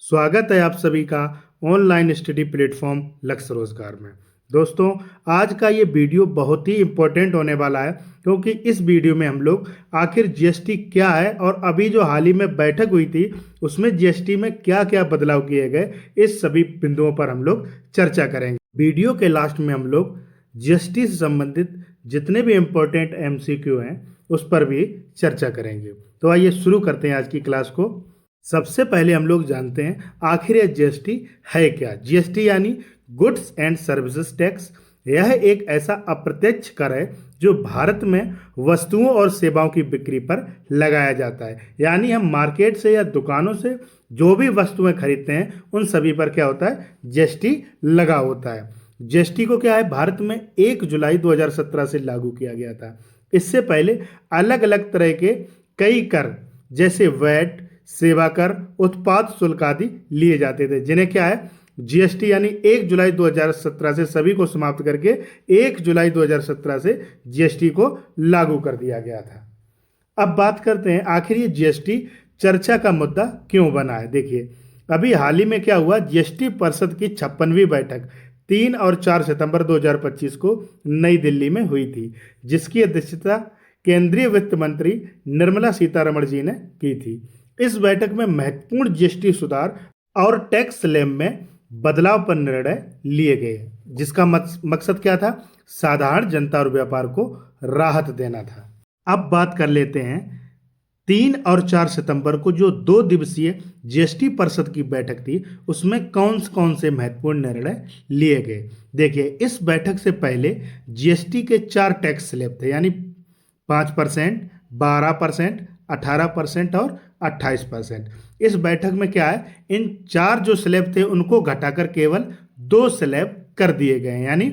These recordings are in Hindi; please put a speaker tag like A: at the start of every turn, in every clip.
A: स्वागत है आप सभी का ऑनलाइन स्टडी प्लेटफॉर्म लक्ष्य रोजगार में। दोस्तों, आज का ये वीडियो बहुत ही इम्पोर्टेंट होने वाला है क्योंकि इस वीडियो में हम लोग आखिर जीएसटी क्या है और अभी जो हाल ही में बैठक हुई थी उसमें जीएसटी में क्या क्या बदलाव किए गए, इस सभी बिंदुओं पर हम लोग चर्चा करेंगे। वीडियो के लास्ट में हम लोग जीएसटी से संबंधित जितने भी इम्पोर्टेंट एमसीक्यू हैं उस पर भी चर्चा करेंगे। तो आइए शुरू करते हैं आज की क्लास को। सबसे पहले हम लोग जानते हैं आखिर यह जीएसटी है क्या। जीएसटी यानी गुड्स एंड सर्विसेज टैक्स। यह एक ऐसा अप्रत्यक्ष कर है जो भारत में वस्तुओं और सेवाओं की बिक्री पर लगाया जाता है। यानी हम मार्केट से या दुकानों से जो भी वस्तुएं खरीदते हैं उन सभी पर क्या होता है, जीएसटी लगा होता है। जीएसटी को क्या है, भारत में 1 जुलाई 2017 से लागू किया गया था। इससे पहले अलग अलग तरह के कई कर जैसे वैट, सेवा कर, उत्पाद शुल्क आदि लिए जाते थे, जिन्हें क्या है जीएसटी यानी 1 जुलाई 2017 से सभी को समाप्त करके 1 जुलाई 2017 से जीएसटी को लागू कर दिया गया था। अब बात करते हैं आखिर ये जीएसटी चर्चा का मुद्दा क्यों बना है। देखिए, अभी हाल ही में क्या हुआ, जीएसटी परिषद की 56वीं बैठक 3 और 4 सितंबर 2025 को नई दिल्ली में हुई थी, जिसकी अध्यक्षता केंद्रीय वित्त मंत्री निर्मला सीतारमण जी ने की थी। इस बैठक में महत्वपूर्ण जीएसटी सुधार और टैक्स स्लैब में बदलाव पर निर्णय लिए गए, जिसका मकसद क्या था, साधारण जनता और व्यापार को राहत देना था। अब बात कर लेते हैं 3 और 4 सितंबर को जो 2 दिवसीय जीएसटी परिषद की बैठक थी उसमें कौन से महत्वपूर्ण निर्णय लिए गए। देखिए, इस बैठक से पहले जीएसटी के 4 टैक्स स्लैब थे, यानी 5%, 12%, 18% और 28%। इस बैठक में क्या है, इन 4 जो स्लैब थे उनको घटाकर केवल 2 स्लैब कर दिए गए हैं। यानी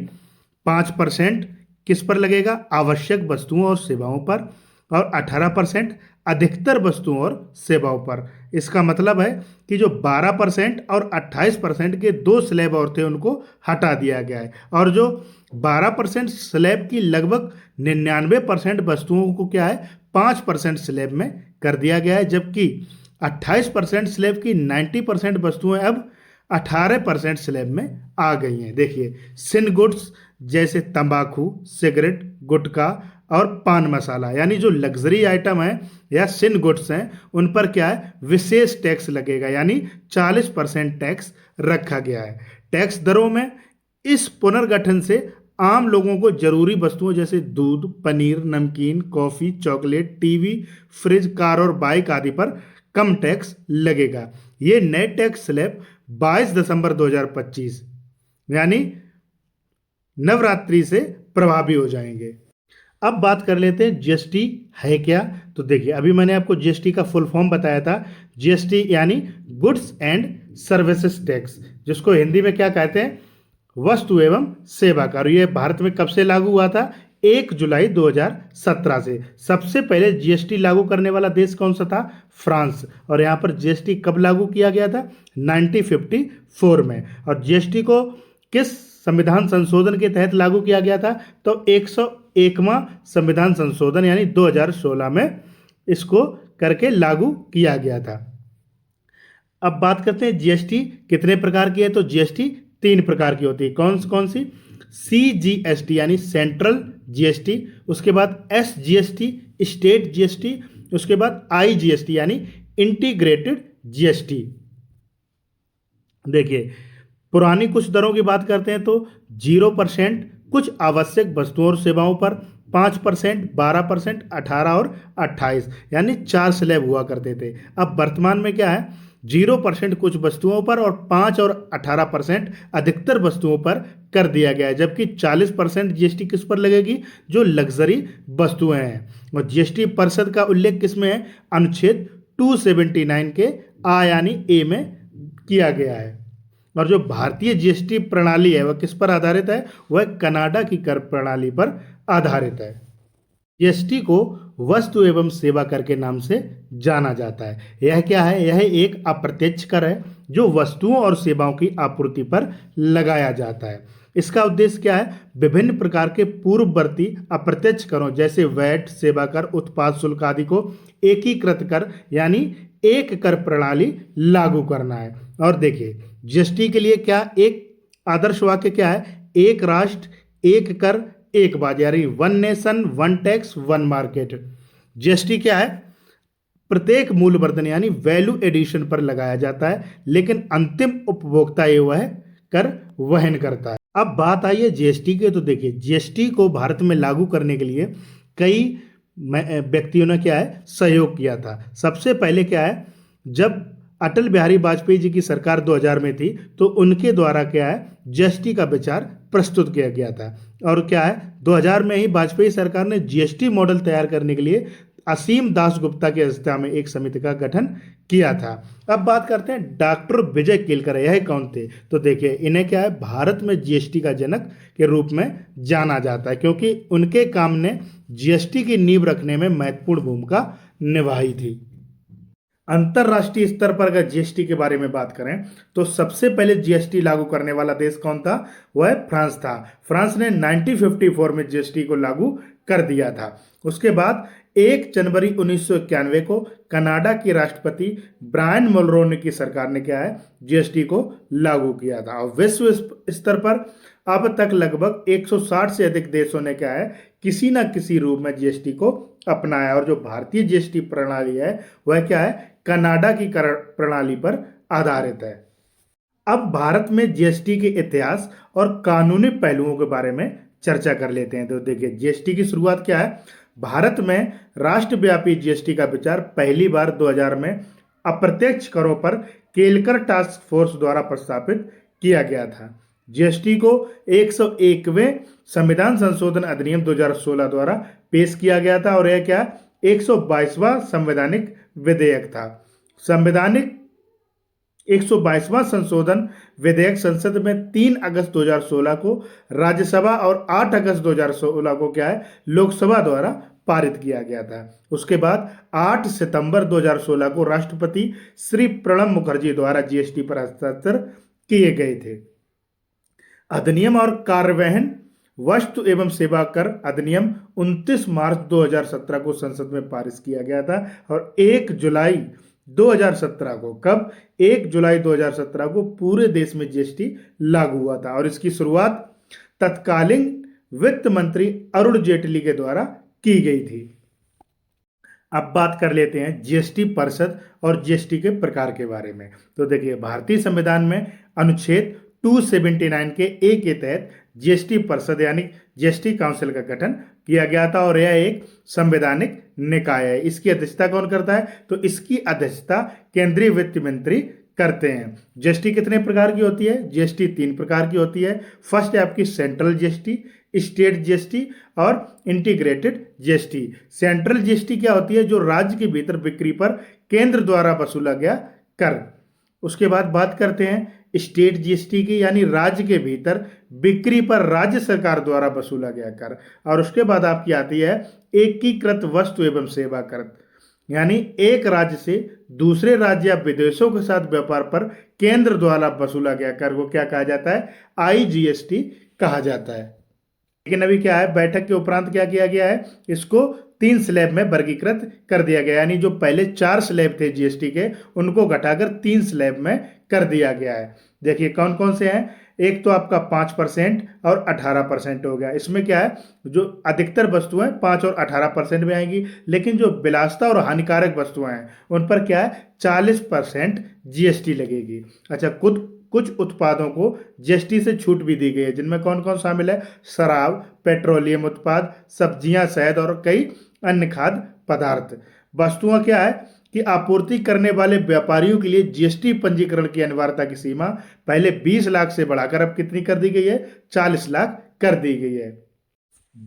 A: 5% किस पर लगेगा, आवश्यक वस्तुओं और सेवाओं पर, और 18% अधिकतर वस्तुओं और सेवाओं पर। इसका मतलब है कि जो 12% और 28% के 2 स्लैब और थे उनको हटा दिया गया है, और जो 12% स्लैब की लगभग 99% वस्तुओं को क्या है 5% स्लैब में कर दिया गया है, जबकि 28% स्लैब की 90% वस्तुएं अब 18% स्लैब में आ गई हैं। देखिए, सिन गुड्स जैसे तंबाकू, सिगरेट, गुटखा और पान मसाला, यानी जो लग्जरी आइटम है या सिन गुड्स हैं, उन पर क्या है विशेष टैक्स लगेगा, यानी 40% टैक्स रखा गया है। टैक्स दरों में इस पुनर्गठन से आम लोगों को जरूरी वस्तुओं जैसे दूध, पनीर, नमकीन, coffee, chocolate, TV, fridge, car और बाइक आदि पर कम टैक्स लगेगा। ये नए टैक्स स्लैब 22 दिसंबर 2025 यानी नवरात्रि से प्रभावी हो जाएंगे। अब बात कर लेते हैं जीएसटी है क्या। तो देखिए, अभी मैंने आपको जीएसटी का फुल फॉर्म बताया था। जीएसटी यानी गुड्स एंड सर्विसेज टैक्स, जिसको हिंदी में क्या कहते हैं, वस्तु एवं सेवा कर। ये भारत में कब से लागू हुआ था, 1 जुलाई 2017 से। सबसे पहले जीएसटी लागू करने वाला देश कौन सा था, फ्रांस। और यहाँ पर जीएसटी कब लागू किया गया था, 1954 में। और जीएसटी को किस संविधान संशोधन के तहत लागू किया गया था, तो 101वां संविधान संशोधन यानी 2016 में इसको करके लागू किया गया था। अब बात करते हैं जीएसटी कितने प्रकार की है। तो जीएसटी 3 प्रकार की होती है। कौन सी, सीजीएसटी यानी सेंट्रल जीएसटी, उसके बाद एसजीएसटी स्टेट जीएसटी, उसके बाद आईजीएसटी यानी इंटीग्रेटेड जीएसटी। देखिए, पुरानी कुछ दरों की बात करते हैं तो 0% कुछ आवश्यक वस्तुओं और सेवाओं पर, 5%, 12%, 18 और 28 यानी 4 स्लैब हुआ करते थे। अब वर्तमान में क्या है, 0% कुछ वस्तुओं पर और 5 और 18% अधिकतर वस्तुओं पर कर दिया गया है, जबकि 40% जीएसटी किस पर लगेगी, जो लग्जरी वस्तुएं हैं। और जीएसटी परिषद का उल्लेख किसमें है, अनुच्छेद 279 के आ यानी ए में किया गया है। और जो भारतीय जीएसटी प्रणाली है वह किस पर आधारित है, वह कनाडा की कर प्रणाली पर आधारित है। जीएसटी को वस्तु एवं सेवा कर के नाम से जाना जाता है। यह क्या है, यह एक अप्रत्यक्ष कर है जो वस्तुओं और सेवाओं की आपूर्ति पर लगाया जाता है। इसका उद्देश्य क्या है, विभिन्न प्रकार के पूर्ववर्ती अप्रत्यक्ष करों जैसे वैट, सेवा कर, उत्पाद शुल्क आदि को एकीकृत कर यानी एक कर प्रणाली लागू करना है। और देखिए जीएसटी के लिए क्या एक आदर्श वाक्य क्या है, एक राष्ट्र एक कर एक बाजारी, one nation one tax one market. GST क्या है, प्रत्येक मूल्यवर्धन यानी वैल्यू एडिशन पर लगाया जाता है, लेकिन अंतिम उपभोक्ता ये वह कर वहन करता है। अब बात आई है जीएसटी के, तो देखिए जीएसटी को भारत में लागू करने के लिए कई व्यक्तियों ने क्या है सहयोग किया था। सबसे पहले क्या है, जब अटल बिहारी वाजपेयी जी की सरकार 2000 में थी तो उनके द्वारा क्या है जीएसटी का विचार प्रस्तुत किया गया था। और क्या है 2000 में ही वाजपेयी सरकार ने जीएसटी मॉडल तैयार करने के लिए असीम दास गुप्ता की अध्यक्षता में एक समिति का गठन किया था। अब बात करते हैं डॉक्टर विजय केलकर, यह कौन थे, तो देखिए इन्हें क्या है भारत में जीएसटी का जनक के रूप में जाना जाता है, क्योंकि उनके काम ने जीएसटी की नींव रखने में महत्वपूर्ण भूमिका निभाई थी। अंतरराष्ट्रीय स्तर पर अगर जीएसटी के बारे में बात करें तो सबसे पहले जीएसटी लागू करने वाला देश कौन था, वह फ्रांस था। फ्रांस ने 1954 में जीएसटी को लागू कर दिया था। उसके बाद 1 जनवरी 1991 को कनाडा के राष्ट्रपति ब्रायन मोनरो की सरकार ने क्या है जीएसटी को लागू किया था। और विश्व स्तर पर अब तक लगभग 160 से अधिक देशों ने क्या है किसी न किसी रूप में जीएसटी को अपनाया। और जो भारतीय जीएसटी प्रणाली है वह क्या है कनाडा की कर प्रणाली पर आधारित है। अब भारत में जीएसटी के इतिहास और कानूनी पहलुओं के बारे में चर्चा कर लेते हैं। तो देखिए जीएसटी की शुरुआत क्या है, भारत में राष्ट्रव्यापी जीएसटी का विचार पहली बार 2000 में अप्रत्यक्ष करों पर केलकर टास्क फोर्स द्वारा प्रस्तावित किया गया था। जीएसटी को 101वें संविधान संशोधन अधिनियम 2016 द्वारा पेश किया गया था और यह क्या 122वां संवैधानिक विधेयक था। संवैधानिक 122वां संशोधन विधेयक संसद में 3 अगस्त 2016 को राज्यसभा और 8 अगस्त 2016 को क्या है लोकसभा द्वारा पारित किया गया था। उसके बाद 8 सितंबर 2016 को राष्ट्रपति श्री प्रणब मुखर्जी द्वारा जीएसटी पर हस्ताक्षर किए गए थे। अधिनियम और कार्यवहन वस्तु एवं सेवा कर अधिनियम 29 मार्च 2017 को संसद में पारित किया गया था और 1 जुलाई 2017 को 1 जुलाई 2017 को पूरे देश में जीएसटी लागू हुआ था और इसकी शुरुआत तत्कालीन वित्त मंत्री अरुण जेटली के द्वारा की गई थी। अब बात कर लेते हैं जीएसटी परिषद और जीएसटी के प्रकार के बारे में। तो देखिए भारतीय संविधान में अनुच्छेद 279 के ए के तहत जीएसटी परिषद यानी जीएसटी काउंसिल का गठन किया गया था और यह एक संवैधानिक निकाय है। इसकी अध्यक्षता कौन करता है, तो इसकी अध्यक्षता केंद्रीय वित्त मंत्री करते हैं। जीएसटी कितने प्रकार की होती है, जीएसटी 3 प्रकार की होती है। फर्स्ट है आपकी सेंट्रल जीएसटी, स्टेट जीएसटी और इंटीग्रेटेड जीएसटी। सेंट्रल जीएसटी क्या होती है, जो राज्य के भीतर बिक्री पर केंद्र द्वारा वसूला गया कर। उसके बाद बात करते हैं स्टेट जीएसटी की, यानी राज्य के भीतर बिक्री पर राज्य सरकार द्वारा वसूला गया कर। और उसके बाद आपकी आती है एकीकृत वस्तु एवं सेवा कर, यानी एक राज्य से दूसरे राज्य या विदेशों के साथ व्यापार पर केंद्र द्वारा वसूला गया कर को क्या कहा जाता है, आईजीएसटी कहा जाता है। लेकिन अभी क्या है बैठक के उपरांत क्या किया गया है, इसको 3 स्लैब में वर्गीकृत कर दिया गया, यानी जो पहले 4 स्लैब थे जीएसटी के उनको घटाकर 3 स्लैब में कर दिया गया है। देखिए कौन कौन से हैं, एक तो आपका 5% और 18% हो गया। इसमें क्या है जो अधिकतर वस्तुएं 5 और 18% में आएंगी, लेकिन जो विलासिता और हानिकारक वस्तुएं हैं उन पर क्या है 40% जीएसटी लगेगी। अच्छा, कुछ उत्पादों को जीएसटी से छूट भी दी गई है, जिनमें कौन कौन शामिल है, शराब, पेट्रोलियम उत्पाद, सब्जियां, शहद और कई अन्य खाद्य पदार्थ। वस्तुओं क्या है कि आपूर्ति करने वाले व्यापारियों के लिए जीएसटी पंजीकरण की अनिवार्यता की सीमा पहले 20 लाख से बढ़ाकर अब कितनी कर दी गई है, 40 लाख कर दी गई है।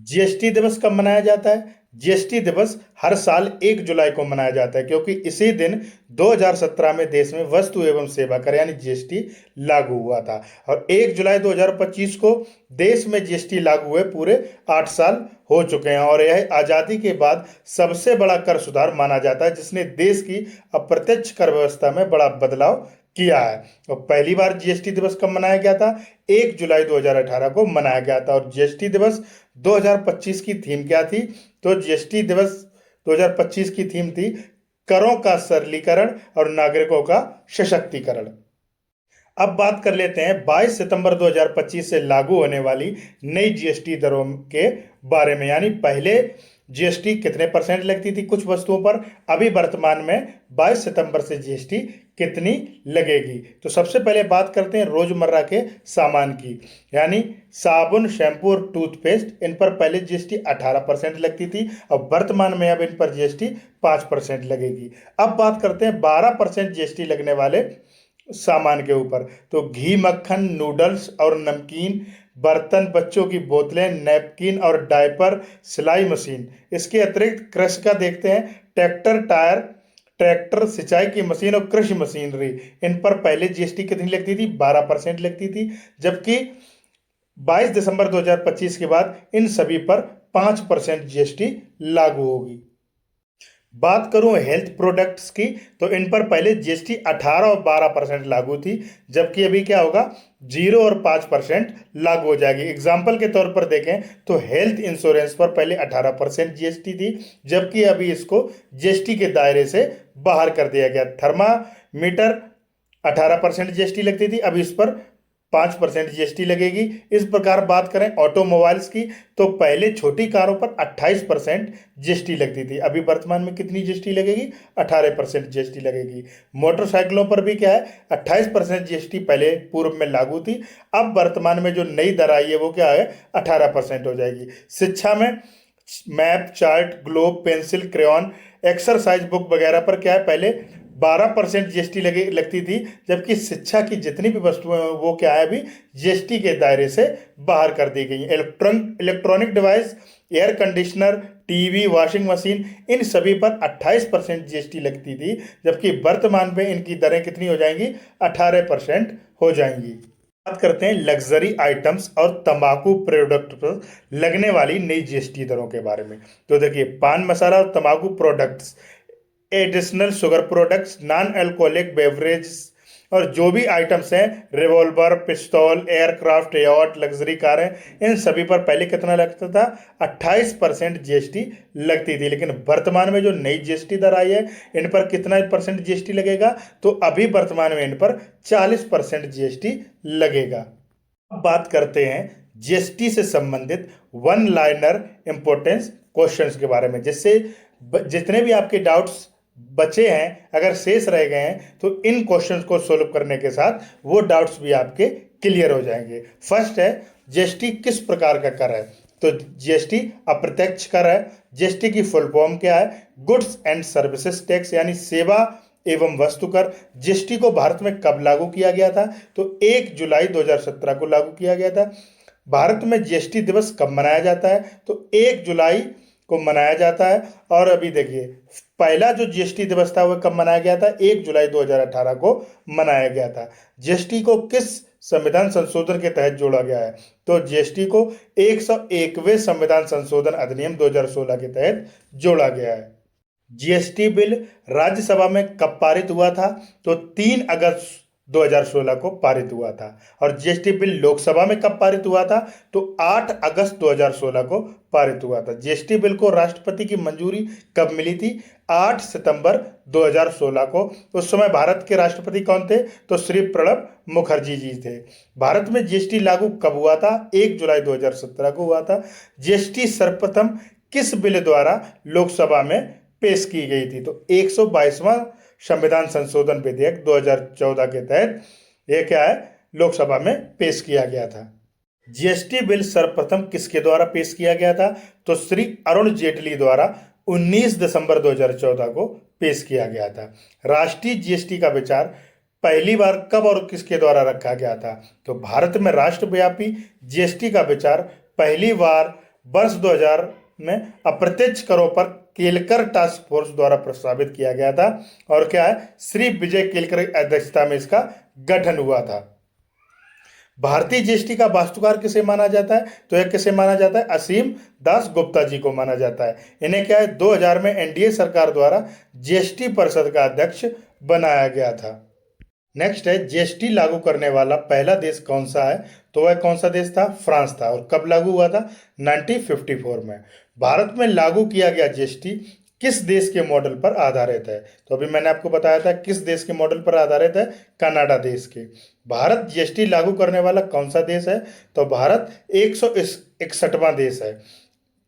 A: जीएसटी दिवस कब मनाया जाता है, जीएसटी दिवस हर साल 1 जुलाई को मनाया जाता है, क्योंकि इसी दिन 2017 में देश में वस्तु एवं सेवा कर यानी जीएसटी लागू हुआ था और 1 जुलाई 2025 को देश में जीएसटी लागू हुए पूरे 8 साल हो चुके हैं और यह आज़ादी के बाद सबसे बड़ा कर सुधार माना जाता है, जिसने देश की अप्रत्यक्ष कर व्यवस्था में बड़ा बदलाव किया है। और पहली बार जीएसटी दिवस कब मनाया गया था, 1 जुलाई 2018 को मनाया गया था। और जीएसटी दिवस 2025 की थीम क्या थी, तो जीएसटी दिवस 2025 की थीम थी करों का सरलीकरण और नागरिकों का सशक्तिकरण। अब बात कर लेते हैं 22 सितंबर 2025 से लागू होने वाली नई जीएसटी दरों के बारे में। यानी पहले जीएसटी कितने परसेंट लगती थी कुछ वस्तुओं पर, अभी वर्तमान में 22 सितंबर से जीएसटी कितनी लगेगी। तो सबसे पहले बात करते हैं रोजमर्रा के सामान की। यानी साबुन, शैम्पू और टूथपेस्ट, इन पर पहले जीएसटी 18% लगती थी, अब वर्तमान में अब इन पर जीएसटी 5% लगेगी। अब बात करते हैं 12% जीएसटी लगने वाले सामान के ऊपर। तो घी, मक्खन, नूडल्स और नमकीन, बर्तन, बच्चों की बोतलें, नैपकिन और डायपर, सिलाई मशीन। इसके अतिरिक्त कृषि का देखते हैं, ट्रैक्टर, टायर, ट्रैक्टर, सिंचाई की मशीन और कृषि मशीनरी, इन पर पहले जीएसटी कितनी लगती थी? 12% लगती थी, जबकि 22 दिसंबर 2025 के बाद इन सभी पर 5% जीएसटी लागू होगी। बात करूं हेल्थ प्रोडक्ट्स की, तो इन पर पहले जीएसटी 18 और 12% लागू थी, जबकि अभी क्या होगा? 0 और 5% लागू हो जाएगी। एग्जाम्पल के तौर पर देखें तो हेल्थ इंश्योरेंस पर पहले 18% जीएसटी थी, जबकि अभी इसको जीएसटी के दायरे से बाहर कर दिया गया। थर्मामीटर 18% जीएसटी लगती थी, अभी इस पर 5% जीएसटी लगेगी। इस प्रकार बात करें ऑटोमोबाइल्स की, तो पहले छोटी कारों पर 28% जीएसटी लगती थी, अभी वर्तमान में कितनी जीएसटी लगेगी? 18% जीएसटी लगेगी। मोटरसाइकिलों पर भी क्या है? 28% जीएसटी पहले पूर्व में लागू थी, अब वर्तमान में जो नई दर आई है वो क्या है? 18% हो जाएगी। शिक्षा में map, chart, globe, pencil, crayon, exercise book वगैरह पर क्या है? पहले 12% जीएसटी लगती थी, जबकि शिक्षा की जितनी भी वस्तुएं हैं वो क्या है? अभी जीएसटी के दायरे से बाहर कर दी गई। Electronic device, air conditioner, TV, washing machine, इन सभी पर 28% जीएसटी लगती थी, जबकि वर्तमान में इनकी दरें कितनी हो जाएंगी? 18% हो जाएंगी। बात करते हैं लग्जरी आइटम्स और तंबाकू प्रोडक्ट पर लगने वाली नई जीएसटी दरों के बारे में। तो देखिए, पान मसाला और तंबाकू products, additional sugar products, non alcoholic beverage और जो भी आइटम्स हैं, रिवॉल्वर, पिस्तौल, एयरक्राफ्ट, यॉट, लग्जरी कारें, इन सभी पर पहले कितना लगता था? 28% जीएसटी लगती थी, लेकिन वर्तमान में जो नई जीएसटी दर आई है इन पर कितना परसेंट जीएसटी लगेगा? तो अभी वर्तमान में इन पर 40% जीएसटी लगेगा। अब बात करते हैं जीएसटी से संबंधित वन लाइनर इंपॉर्टेंस क्वेश्चंस के बारे में, जिससे जितने भी आपके डाउट्स बचे हैं, अगर शेष रह गए हैं, तो इन क्वेश्चंस को सोल्व करने के साथ वो डाउट्स भी आपके क्लियर हो जाएंगे। फर्स्ट है, जीएसटी किस प्रकार का कर है? तो जीएसटी अप्रत्यक्ष कर है। जीएसटी की फुल फॉर्म क्या है? गुड्स एंड सर्विसेज टैक्स, यानी सेवा एवं वस्तु कर। जीएसटी को भारत में कब लागू किया गया था? तो 1 जुलाई 2017 को लागू किया गया था। भारत में जीएसटी दिवस कब मनाया जाता है? तो 1 जुलाई को मनाया जाता है। और अभी देखिए, पहला जो जीएसटी दिवस था वह कब मनाया गया था? 1 जुलाई 2018 को मनाया गया था। जीएसटी को किस संविधान संशोधन के तहत जोड़ा गया है? तो जीएसटी को 101वें संविधान संशोधन अधिनियम 2016 के तहत जोड़ा गया है। जीएसटी बिल राज्यसभा में कब पारित हुआ था? तो 3 अगस्त 2016 को पारित हुआ था। और जीएसटी बिल लोकसभा में कब पारित हुआ था? तो 8 अगस्त 2016 को पारित हुआ था। जीएसटी बिल को राष्ट्रपति की मंजूरी कब मिली थी? 8 सितंबर 2016 को। उस समय भारत के राष्ट्रपति कौन थे? तो श्री प्रणब मुखर्जी जी थे। भारत में जीएसटी लागू कब हुआ था? 1 जुलाई 2017 को हुआ था। जीएसटी सर्वप्रथम किस बिल द्वारा लोकसभा में पेश की गई थी? तो 122वां संविधान संशोधन विधेयक 2014 के तहत यह क्या है? लोकसभा में पेश किया गया था। जीएसटी बिल सर्वप्रथम किसके द्वारा पेश किया गया था? तो श्री अरुण जेटली द्वारा 19 दिसंबर 2014 को पेश किया गया था। राष्ट्रीय जीएसटी का विचार पहली बार कब और किसके द्वारा रखा गया था? तो भारत में राष्ट्रव्यापी जीएसटी का विचार पहली बार वर्ष 2000 में अप्रत्यक्ष करों पर केलकर टास्क फोर्स द्वारा प्रस्तावित किया गया था। और क्या है? श्री विजय केलकर की अध्यक्षता में इसका गठन हुआ था। भारतीय जीएसटी का वास्तुकार किसे माना जाता है? तो यह किसे माना जाता है? असीम दास गुप्ता जी को माना जाता है। इन्हें क्या है? 2000 में एनडीए सरकार द्वारा जीएसटी परिषद का अध्यक्ष बनाया गया था। नेक्स्ट है, जीएसटी लागू करने वाला पहला देश कौन सा है? तो वह कौन सा देश था? फ्रांस था। और कब लागू हुआ था? 1954 में। भारत में लागू किया गया जीएसटी किस देश के मॉडल पर आधारित है? तो अभी मैंने आपको बताया था किस देश के मॉडल पर आधारित है, कनाडा देश के। भारत जीएसटी लागू करने वाला कौन सा देश है? तो भारत 161वां देश है।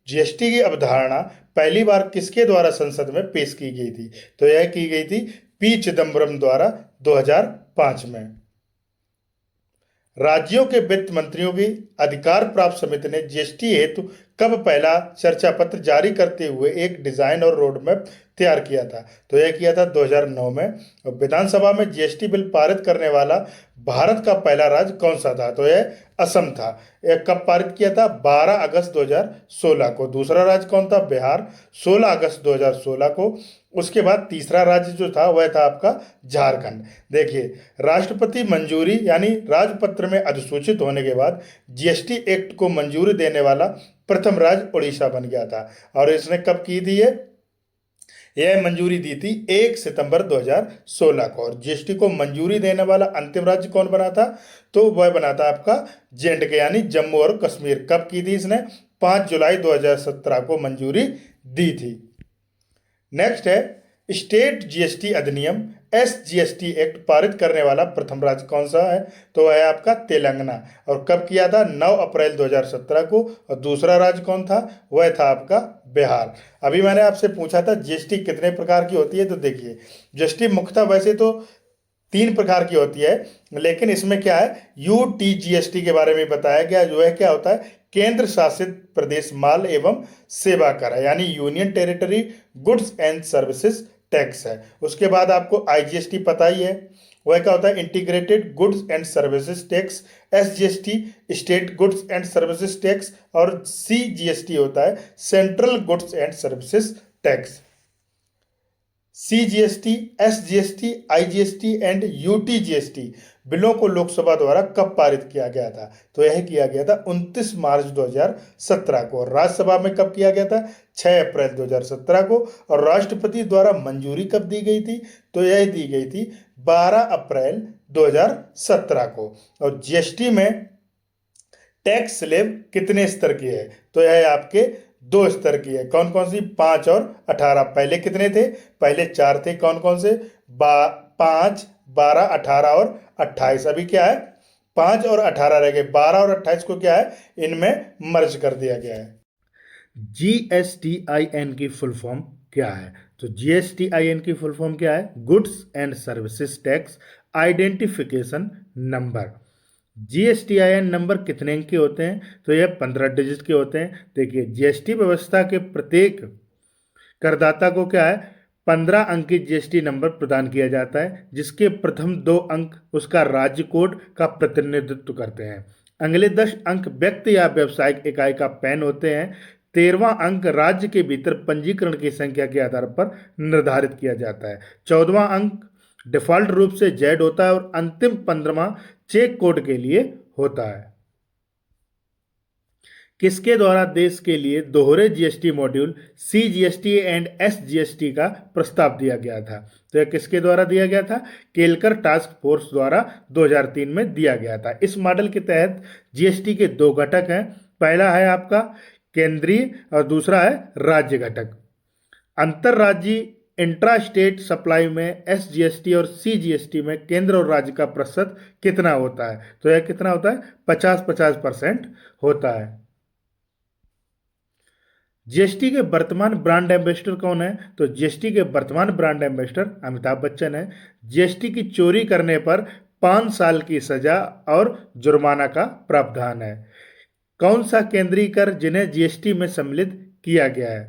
A: जीएसटी की अवधारणा पहली बार किसके द्वारा संसद में पेश की गई थी? तो यह की गई थी पी चिदम्बरम द्वारा 2005 में। राज्यों के वित्त मंत्रियों की अधिकार प्राप्त समिति ने जीएसटी हेतु कब पहला चर्चा पत्र जारी करते हुए एक डिजाइन और रोड मैप तैयार किया था? तो यह किया था 2009 में। और विधानसभा में जीएसटी बिल पारित करने वाला भारत का पहला राज्य कौन सा था? तो यह असम था। यह कब पारित किया था? 12 अगस्त 2016 को। दूसरा राज्य कौन था? बिहार, 16 अगस्त 2016 को। उसके बाद तीसरा राज्य जो था वह था आपका झारखंड। देखिए, राष्ट्रपति मंजूरी यानी राजपत्र में अधिसूचित होने के बाद जीएसटी एक्ट को मंजूरी देने वाला प्रथम राज्य उड़ीसा बन गया था। और इसने कब की थी? यह मंजूरी दी थी 1 सितंबर 2016 को। और जीएसटी को मंजूरी देने वाला अंतिम राज्य कौन बना था? तो वह बना था आपका जेएंडके यानी जम्मू और कश्मीर। कब की थी इसने? 5 जुलाई 2017 को मंजूरी दी थी। नेक्स्ट है स्टेट जीएसटी अधिनियम एसजीएसटी एक्ट पारित करने वाला प्रथम राज्य कौन सा है? तो वह है आपका तेलंगाना। और कब किया था? 9 अप्रैल 2017 को। और दूसरा राज्य कौन था? वह था आपका बिहार। अभी मैंने आपसे पूछा था जीएसटी कितने प्रकार की होती है, तो देखिए जीएसटी मुख्यतः वैसे तो 3 प्रकार की होती है, लेकिन इसमें क्या है, यूटीजीएसटी के बारे में बताया गया। जो है क्या होता है? केंद्र शासित प्रदेश माल एवं सेवा कर है, यानी union territory goods and services tax है। उसके बाद आपको आईजीएसटी पता ही है, वह क्या होता है? Integrated goods and services tax. SGST state goods and services tax. और सीजीएसटी होता है central goods and services tax. CGST, SGST, IGST and UTGST बिलों को लोकसभा द्वारा कब पारित किया गया था? तो यह किया गया था 29 मार्च 2017 को। और राज्यसभा में कब किया गया था? 6 अप्रैल 2017 को। और राष्ट्रपति द्वारा मंजूरी कब दी गई थी? तो यह दी गई थी 12 अप्रैल 2017 को। और जीएसटी में टैक्स स्लेब कितने स्तर की है? तो यह आपके 2 स्तर की है। कौन कौन सी? 5 और 18। पहले कितने थे? पहले 4 थे। कौन कौन से? 5, 12, 18 और 28। अभी क्या है? 5 और 18 रह गए। 12 और 28 को क्या है? इनमें मर्ज कर दिया गया है। जीएसटीआईएन की फुल फॉर्म क्या है? तो जीएसटीआईएन की फुल फॉर्म क्या है? Goods and services tax identification number. GSTIN number कितने अंक के होते हैं? तो यह 15 डिजिट के होते हैं। देखिए, जीएसटी व्यवस्था के प्रत्येक करदाता को क्या है? 15 अंकी जीएसटी नंबर प्रदान किया जाता है, जिसके प्रथम 2 अंक उसका राज्य कोड का प्रतिनिधित्व करते हैं। अगले 10 अंक व्यक्ति या व्यावसायिक इकाई का पैन होते हैं। 13वां अंक राज्य के भीतर पंजीकरण की संख्या के आधार पर निर्धारित किया जाता है। 14वां अंक डिफॉल्ट रूप से जेड होता है और अंतिम 15वां चेक कोड के लिए होता है। किसके द्वारा देश के लिए दोहरे GST module CGST and SGST का प्रस्ताव दिया गया था? तो यह किसके द्वारा दिया गया था? केलकर टास्क फोर्स द्वारा 2003 में दिया गया था। इस मॉडल के तहत जीएसटी के 2 घटक हैं। पहला है आपका केंद्रीय और दूसरा है राज्य घटक। अंतर्राज्यीय इंट्रा स्टेट सप्लाई में एसजीएसटी और सीजीएसटी में केंद्र और राज्य का प्रतिशत कितना होता है? तो यह कितना होता है? 50-50% होता है। जीएसटी के वर्तमान ब्रांड एम्बेसडर कौन है? तो जीएसटी के वर्तमान ब्रांड एम्बेसडर अमिताभ बच्चन है। जीएसटी की चोरी करने पर 5 साल की सजा और जुर्माना का प्रावधान है। कौन सा केंद्रीय कर जिन्हें जीएसटी में सम्मिलित किया गया है?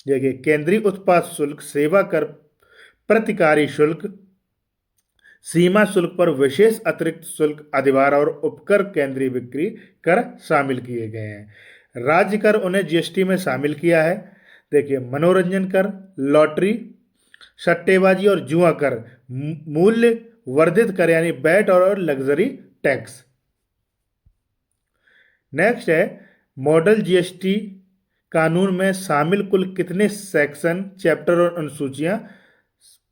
A: देखिए, केंद्रीय उत्पाद शुल्क, सेवा कर, प्रतिकारी शुल्क, सीमा शुल्क पर विशेष अतिरिक्त शुल्क, अधिभार और उपकर, केंद्रीय बिक्री कर शामिल किए गए हैं। राज्य कर उन्हें जीएसटी में शामिल किया है। देखिए, मनोरंजन कर, लॉटरी, सट्टेबाजी और जुआ कर, मूल्य वर्धित कर यानी वैट और लग्जरी टैक्स। नेक्स्ट है मॉडल जीएसटी कानून में शामिल कुल कितने सेक्शन, चैप्टर और अनुसूचियां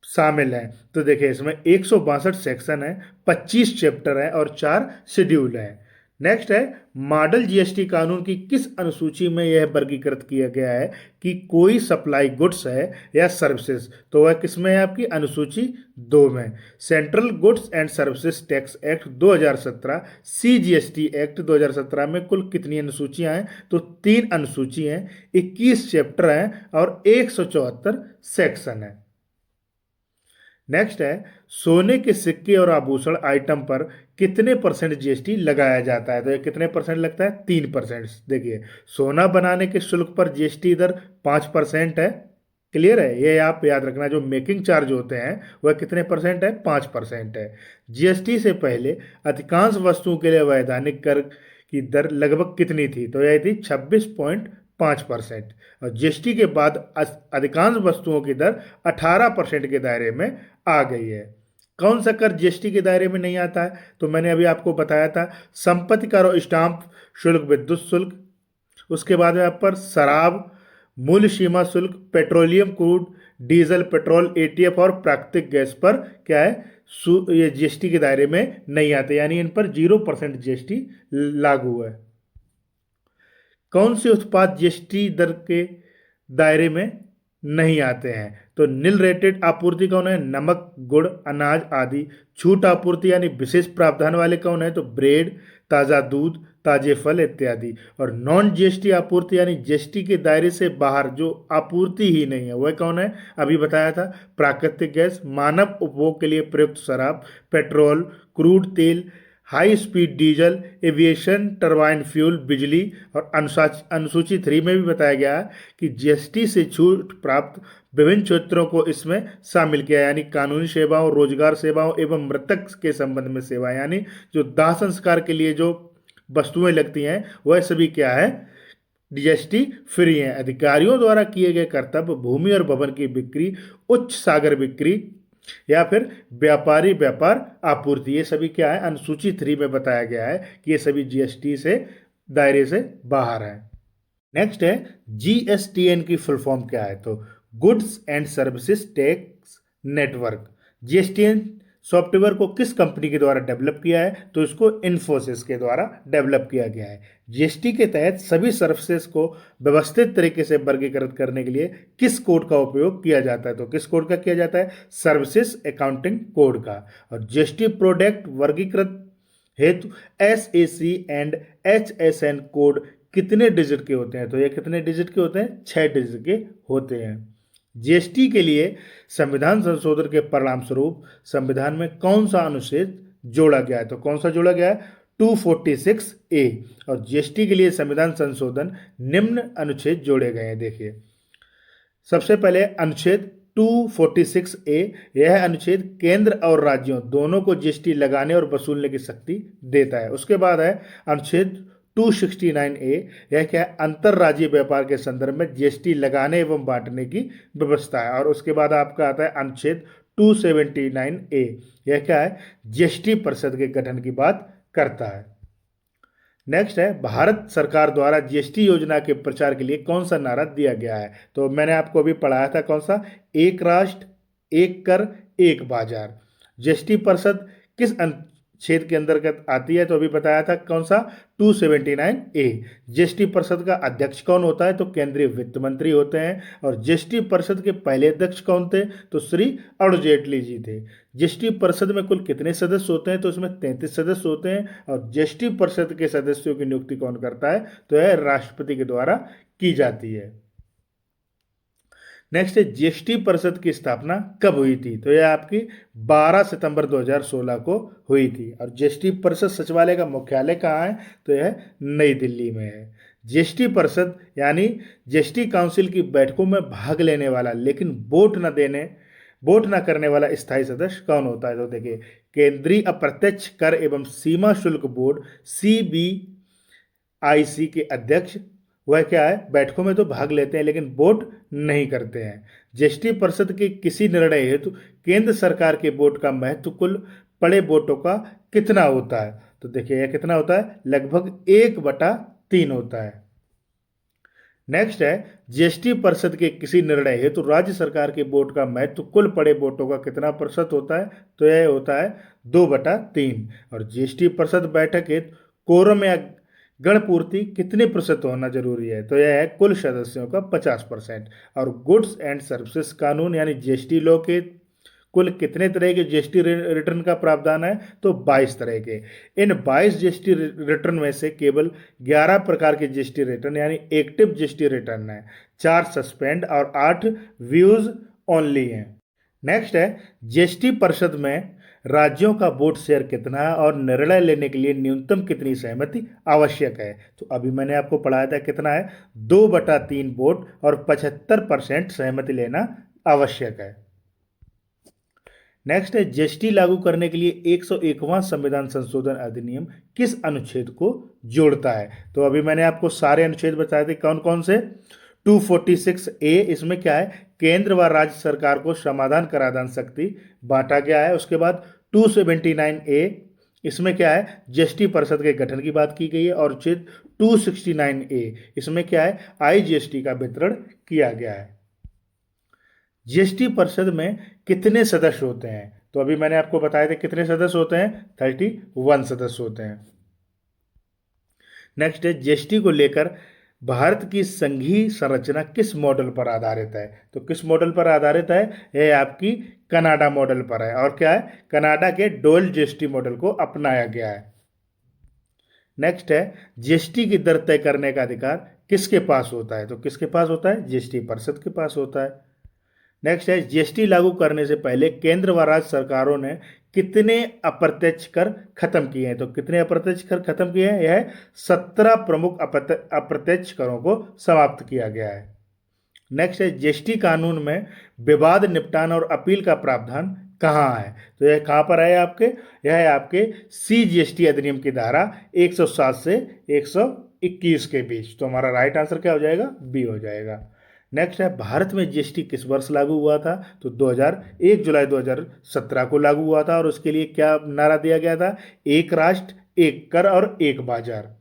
A: शामिल हैं? तो देखिए, इसमें 162 सेक्शन है, 25 चैप्टर हैं और 4 शेड्यूल हैं। नेक्स्ट है मॉडल जीएसटी कानून की किस अनुसूची में यह वर्गीकृत किया गया है कि कोई सप्लाई गुड्स है या सर्विसेज, तो वह किस में है आपकी अनुसूची 2 में। Central goods and services tax act 2017, CGST act 2017 में कुल कितनी अनुसूचियां हैं, तो 3 अनुसूची हैं, 21 चैप्टर हैं और 174 सेक्शन है। नेक्स्ट है सोने के सिक्के और आभूषण आइटम पर कितने परसेंट जीएसटी लगाया जाता है, तो ये कितने परसेंट लगता है, 3%। देखिए सोना बनाने के शुल्क पर जीएसटी दर 5% है। क्लियर है, ये आप याद रखना, जो मेकिंग चार्ज होते हैं वह कितने परसेंट है, 5% है। जीएसटी से पहले अधिकांश वस्तुओं के लिए वैधानिक कर की दर लगभग कितनी थी, तो यह थी 26.5%। और जीएसटी के बाद अधिकांश वस्तुओं की दर 18% के दायरे में आ गई है। कौन सा कर जीएसटी के दायरे में नहीं आता है, तो मैंने अभी आपको बताया था संपत्ति कर और स्टाम्प शुल्क, विद्युत शुल्क, उसके बाद में आप पर शराब, मूल्य सीमा शुल्क, petroleum crude, diesel, petrol, ETF और प्राकृतिक गैस पर क्या है, ये जीएसटी के दायरे में नहीं आते, यानी इन पर 0% जीएसटी लागू है। कौन से उत्पाद जीएसटी दर के दायरे में नहीं आते हैं, तो नील रेटेड आपूर्ति कौन है, नमक, गुड़, अनाज आदि। छूट आपूर्ति यानी विशेष प्रावधान वाले कौन है, तो ब्रेड, ताज़ा दूध, ताजे फल इत्यादि। और नॉन जीएसटी आपूर्ति यानी जीएसटी के दायरे से बाहर जो आपूर्ति ही नहीं है वह कौन है, अभी बताया था, प्राकृतिक गैस, मानव उपभोग के लिए प्रयुक्त शराब, पेट्रोल, क्रूड तेल, high speed diesel, aviation turbine fuel, बिजली। और अनुसूची 3 में भी बताया गया है कि जीएसटी से छूट प्राप्त विभिन्न क्षेत्रों को इसमें शामिल किया, यानी कानूनी सेवाओं, रोजगार सेवाओं एवं मृतक के संबंध में सेवा, यानी जो दाह संस्कार के लिए जो वस्तुएं लगती हैं वह सभी क्या है, जीएसटी फ्री हैं। अधिकारियों द्वारा किए गए कर्तव्य, भूमि और भवन की बिक्री, उच्च सागर बिक्री या फिर व्यापारी व्यापार आपूर्ति, ये सभी क्या है, अनुसूची 3 में बताया गया है कि ये सभी जीएसटी से दायरे से बाहर है। नेक्स्ट है जीएसटीएन की फुल फॉर्म क्या है, तो goods and services tax network. GSTN software को किस कंपनी के द्वारा डेवलप किया है, तो इसको इन्फोसिस के द्वारा डेवलप किया गया है। जीएसटी के तहत सभी सर्विसेज को व्यवस्थित तरीके से वर्गीकृत करने के लिए किस कोड का उपयोग किया जाता है, तो किस कोड का किया जाता है, सर्विसेज अकाउंटिंग कोड का। और जीएसटी प्रोडक्ट वर्गीकृत हेतु SAC एंड HSN कोड कितने डिजिट के होते हैं, तो ये कितने डिजिट के होते हैं, 6 डिजिट के होते हैं। जीएसटी के लिए संविधान संशोधन के परिणाम स्वरूप संविधान में कौन सा अनुच्छेद जोड़ा गया है, तो कौन सा जोड़ा गया है, 246A। और जीएसटी के लिए संविधान संशोधन निम्न अनुच्छेद जोड़े गए हैं। देखिए सबसे पहले अनुच्छेद 246A, यह अनुच्छेद केंद्र और राज्यों दोनों को जीएसटी लगाने और वसूलने की शक्ति देता है। उसके बाद है अनुच्छेद 269A, यह क्या है, अंतर्राज्यीय व्यापार के संदर्भ में जीएसटी लगाने एवं बांटने की व्यवस्था है। और उसके बाद आपका आता है अनुच्छेद 279A, यह क्या है, जीएसटी परिषद के गठन की बात करता है। नेक्स्ट है भारत सरकार द्वारा जीएसटी योजना के प्रचार के लिए कौन सा नारा दिया गया है, तो मैंने आपको अभी पढ़ाया था कौन सा, एक राष्ट्र एक कर एक बाजार। जीएसटी परिषद किस अनुच्छेद के अंतर्गत आती है, तो अभी बताया था कौन सा, 279A। जीएसटी परिषद का अध्यक्ष कौन होता है, तो केंद्रीय वित्त मंत्री होते हैं। और जीएसटी परिषद के पहले अध्यक्ष कौन थे, तो श्री अरुण जेटली जी थे। जीएसटी परिषद में कुल कितने सदस्य होते हैं, तो इसमें 33 सदस्य होते हैं। और जीएसटी परिषद के सदस्यों की नियुक्ति कौन करता है, तो यह राष्ट्रपति के द्वारा की जाती है। नेक्स्ट है जीएसटी परिषद की स्थापना कब हुई थी, तो यह आपकी 12 सितंबर 2016 को हुई थी। और जीएसटी परिषद सचिवालय का मुख्यालय कहाँ है, तो यह नई दिल्ली में है। जीएसटी परिषद यानी जीएसटी काउंसिल की बैठकों में भाग लेने वाला लेकिन वोट न करने वाला स्थायी सदस्य कौन होता है, तो देखिए केंद्रीय अप्रत्यक्ष कर एवं सीमा शुल्क बोर्ड CBIC के अध्यक्ष, वह क्या है, बैठकों में तो भाग लेते हैं लेकिन वोट नहीं करते हैं। जीएसटी परिषद के किसी निर्णय हेतु केंद्र सरकार के वोट का महत्व कुल पड़े वोटों का कितना होता है, तो देखिए यह कितना होता है, लगभग 1/3 होता है। नेक्स्ट है जीएसटी परिषद के किसी निर्णय हेतु राज्य सरकार के वोट का महत्व कुल पड़े वोटों का कितना प्रतिशत होता है, तो यह होता है 2/3। और जीएसटी परिषद बैठक हेतु कोरम या गण पूर्ति कितने प्रतिशत होना जरूरी है? तो यह है कुल सदस्यों का 50%। और गुड्स एंड सर्विसेज कानून यानी जीएसटी लॉ के कुल कितने तरह के जीएसटी रिटर्न का प्रावधान है? तो 22 तरह के। इन 22 जीएसटी रिटर्न में से केवल 11 प्रकार के जीएसटी रिटर्न यानी एक्टिव जीएसटी रिटर्न है, 4 सस्पेंड और 8 व्यूज ओनली हैं। नेक्स्ट है जीएसटी परिषद में राज्यों का वोट शेयर कितना है और निर्णय लेने के लिए न्यूनतम कितनी सहमति आवश्यक है? तो अभी मैंने आपको पढ़ाया था कितना है, 2/3 वोट और 75% सहमति लेना आवश्यक है। नेक्स्ट है जीएसटी लागू करने के लिए 101वां संविधान संशोधन अधिनियम किस अनुच्छेद को जोड़ता है? तो अभी मैंने आपको सारे अनुच्छेद बताए थे, कौन कौन से। 246A, इसमें क्या है, केंद्र व राज्य सरकार को समाधान कराधान शक्ति बांटा गया है। उसके बाद 279A, इसमें क्या है, जीएसटी परिषद के गठन की बात की गई है। और अनुच्छेद 269A, इसमें क्या है, आईजीएसटी का वितरण किया गया है। जीएसटी परिषद में कितने सदस्य होते हैं? तो अभी मैंने आपको बताया था कितने सदस्य होते हैं, 31 सदस्य होते हैं। नेक्स्ट है जीएसटी को लेकर भारत की संघीय संरचना किस मॉडल पर आधारित है? तो किस मॉडल पर आधारित है? यह आपकी कनाडा मॉडल पर है। और क्या है, कनाडा के डोल जीएसटी मॉडल को अपनाया गया है। नेक्स्ट है जीएसटी की दर तय करने का अधिकार किसके पास होता है? तो किसके पास होता है, जीएसटी परिषद के पास होता है। नेक्स्ट है जीएसटी लागू करने से पहले केंद्र व राज्य सरकारों ने कितने अप्रत्यक्ष कर खत्म किए हैं? तो कितने अप्रत्यक्ष कर खत्म किए हैं? यह 17 प्रमुख अप्रत्यक्ष करों को समाप्त किया गया है। नेक्स्ट है जीएसटी कानून में विवाद निपटान और अपील का प्रावधान कहाँ है? तो यह कहाँ पर है आपके, यह है आपके CGST अधिनियम की धारा 107 से 121 के बीच। तो हमारा राइट आंसर क्या हो जाएगा, बी हो जाएगा। नेक्स्ट है भारत में जीएसटी किस वर्ष लागू हुआ था? तो 1 जुलाई 2017 को लागू हुआ था। और उसके लिए क्या नारा दिया गया था, एक राष्ट्र एक कर और एक बाजार।